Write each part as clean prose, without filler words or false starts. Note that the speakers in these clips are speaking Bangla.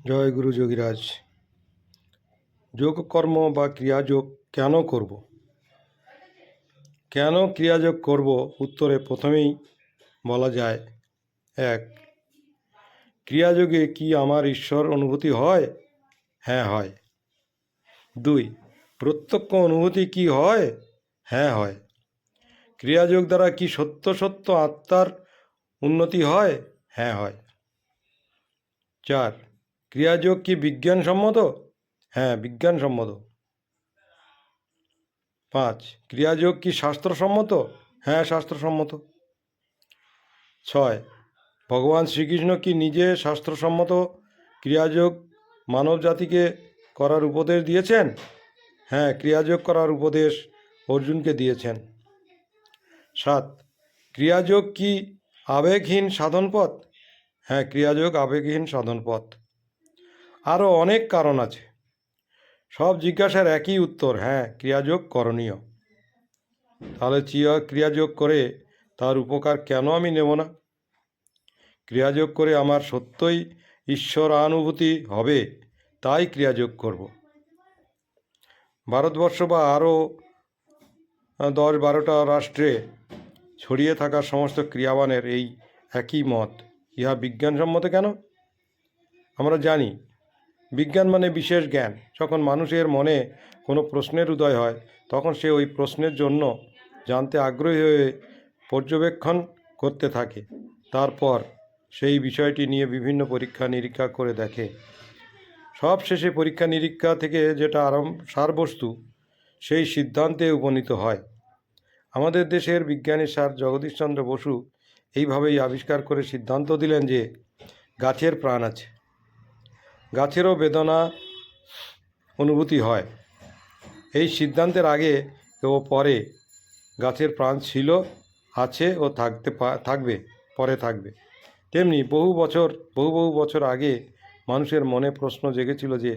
জয় গুরু যোগীরাজ। যোগকর্ম বা ক্রিয়াযোগ কেন করব? কেন ক্রিয়াযোগ করব? উত্তরে প্রথমেই বলা যায়, 1. ক্রিয়াযোগে কি আমার ঈশ্বর অনুভূতি হয়? হ্যাঁ হয়। 2. প্রত্যক্ষ অনুভূতি কি হয়? হ্যাঁ হয়। ক্রিয়াযোগ দ্বারা কি সত্য সত্য আত্মার উন্নতি হয়? হ্যাঁ হয়। 4. ক্রিয়াযোগ কি বিজ্ঞানসম্মত? হ্যাঁ, বিজ্ঞানসম্মত। 5. ক্রিয়াযোগ কি শাস্ত্রসম্মত? হ্যাঁ, শাস্ত্রসম্মত। 6. ভগবান শ্রীকৃষ্ণ কি নিজে শাস্ত্রসম্মত ক্রিয়াযোগ মানব জাতিকে করার উপদেশ দিয়েছেন? হ্যাঁ, ক্রিয়াযোগ করার উপদেশ অর্জুনকে দিয়েছেন। 7. ক্রিয়াযোগ কি আবেগহীন সাধনপথ? হ্যাঁ, ক্রিয়াযোগ আবেগহীন সাধনপথ। আরও অনেক কারণ আছে। সব জিজ্ঞাসার একই উত্তর, হ্যাঁ, ক্রিয়াযোগ করণীয়। তাহলে ক্রিয়াযোগ করে তার উপকার কেন আমি নেব না? ক্রিয়াযোগ করে আমার সত্যই ঈশ্বরানুভূতি হবে, তাই ক্রিয়াযোগ করব। ভারতবর্ষ বা আরও 10-12টা রাষ্ট্রে ছড়িয়ে থাকা সমস্ত ক্রিয়াবানের এই একই মত। ইহা বিজ্ঞানসম্মত কেন? আমরা জানি, বিজ্ঞান মানে বিশেষ জ্ঞান। যখন মানুষের মনে কোনো প্রশ্নের উদয় হয়, তখন সে ওই প্রশ্নের জন্য জানতে আগ্রহী হয়ে পর্যবেক্ষণ করতে থাকে। তারপর সেই বিষয়টি নিয়ে বিভিন্ন পরীক্ষা নিরীক্ষা করে দেখে। সব শেষে পরীক্ষা নিরীক্ষা থেকে যেটা সারবস্তু, সেই সিদ্ধান্তে উপনীত হয়। আমাদের দেশের বিজ্ঞানী স্যার জগদীশচন্দ্র বসু এইভাবেই আবিষ্কার করে সিদ্ধান্ত দিলেন যে গাছের প্রাণ আছে, গাছেরও বেদনা অনুভূতি হয়। এই সিদ্ধান্তের আগে ও পরে গাছের প্রাণ ছিল, আছে ও থাকবে, পরে থাকবে। তেমনি বহু বছর আগে মানুষের মনে প্রশ্ন জেগেছিল যে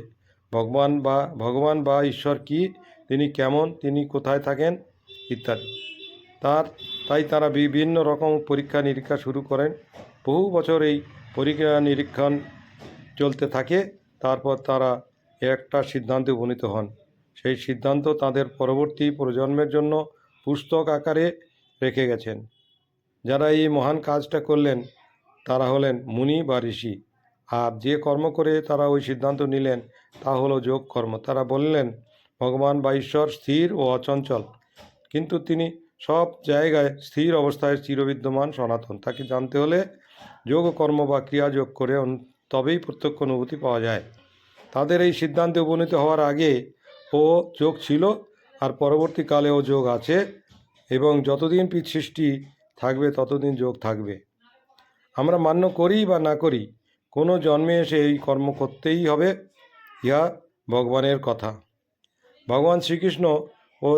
ভগবান বা ঈশ্বর কি, তিনি কেমন, তিনি কোথায় থাকেন ইত্যাদি। তাই তারা বিভিন্ন রকম পরীক্ষা নিরীক্ষা শুরু করেন। বহু বছর এই পরীক্ষা নিরীক্ষণ চলতে থাকে। তারপর তারা একটা সিদ্ধান্তে উপনীত হন। সেই সিদ্ধান্ত তাদের পরবর্তী প্রজন্মের জন্য পুস্তক আকারে রেখে গেছেন। যারা এই মহান কাজটা করলেন তারা হলেন মুনি বা ঋষি। আর যে কর্ম করে তারা ওই সিদ্ধান্ত নিলেন তা হলো যোগ কর্ম। তারা বললেন, ভগবান বা ঈশ্বর স্থির ও অচঞ্চল, কিন্তু তিনি সব জায়গায় স্থির অবস্থায় চিরবিদ্যমান সনাতন। তাকে জানতে হলে যোগ কর্ম বা ক্রিয়াযোগ করে তবেই প্রত্যক্ষ অনুভূতি পাওয়া যায়। তাদের এই সিদ্ধান্তে উপনীত হওয়ার আগে ও যোগ ছিল, আর পরবর্তীকালেও যোগ আছে, এবং যতদিন সৃষ্টি থাকবে ততদিন যোগ থাকবে। আমরা মান্য করি বা না করি, কোনো জন্মে এসে এই কর্ম করতেই হবে। ইহা ভগবানের কথা। ভগবান শ্রীকৃষ্ণ ও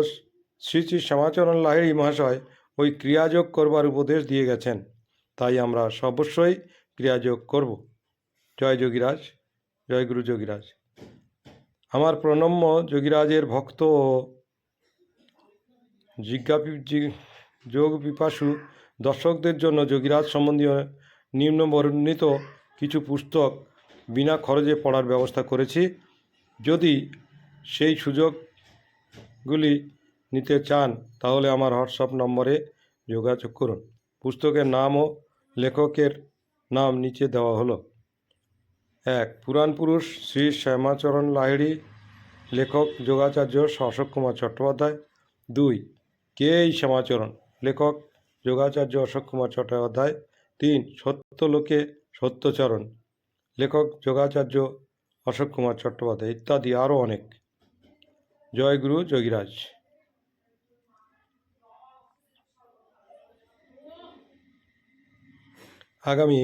শ্রী শ্রী শ্যামাচরণ লাহিড়ী মহাশয় ওই ক্রিয়াযোগ করবার উপদেশ দিয়ে গেছেন। তাই আমরা অবশ্যই ক্রিয়াযোগ করব। জয় যোগীরাজ, জয় গুরু যোগীরাজ। আমার প্রণম্য যোগীরাজের ভক্ত ও যোগ পিপাসু দর্শকদের জন্য যোগীরাজ সম্বন্ধীয় নিম্নবর্ণিত কিছু পুস্তক বিনা খরচে পড়ার ব্যবস্থা করেছি। যদি সেই সুযোগগুলি নিতে চান তাহলে আমার হোয়াটসঅ্যাপ নম্বরে যোগাযোগ করুন। পুস্তকের নাম ও লেখকের নাম নিচে দেওয়া হলো। 1. পুরাণ পুরুষ শ্রী শ্যামাচরণ লাহিড়ী, লেখক যোগাচার্য অশোক কুমার চট্টোপাধ্যায়। 2. কে এই শ্যামাচরণ, লেখক যোগাচার্য অশোক কুমার চট্টোপাধ্যায়। 3. সত্যলোকে সত্যচরণ, লেখক যোগাচার্য অশোক কুমার চট্টোপাধ্যায়, ইত্যাদি আরও অনেক। জয় গুরু যোগীরাজ। আগামী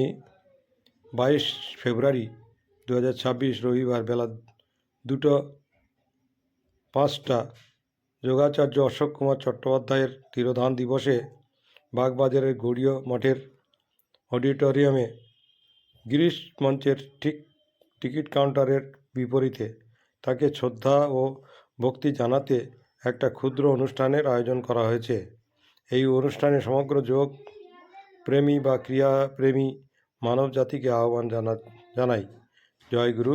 22 ফেব্রুয়ারি 2026 রবিবার বেলা 2:05 যোগাচার্য অশোক কুমার চট্টোপাধ্যায়ের তিরোধান দিবসে বাগবাজারের গৌড়ীয় মঠের অডিটোরিয়ামে গিরিশ মঞ্চের ঠিক টিকিট কাউন্টারের বিপরীতে তাকে শ্রদ্ধা ও ভক্তি জানাতে একটা ক্ষুদ্র অনুষ্ঠানের আয়োজন করা হয়েছে। এই অনুষ্ঠানে সমগ্র যোগ প্রেমী বা ক্রিয়াপ্রেমী মানব জাতিকে আহ্বান জানাই। জয় গুরু।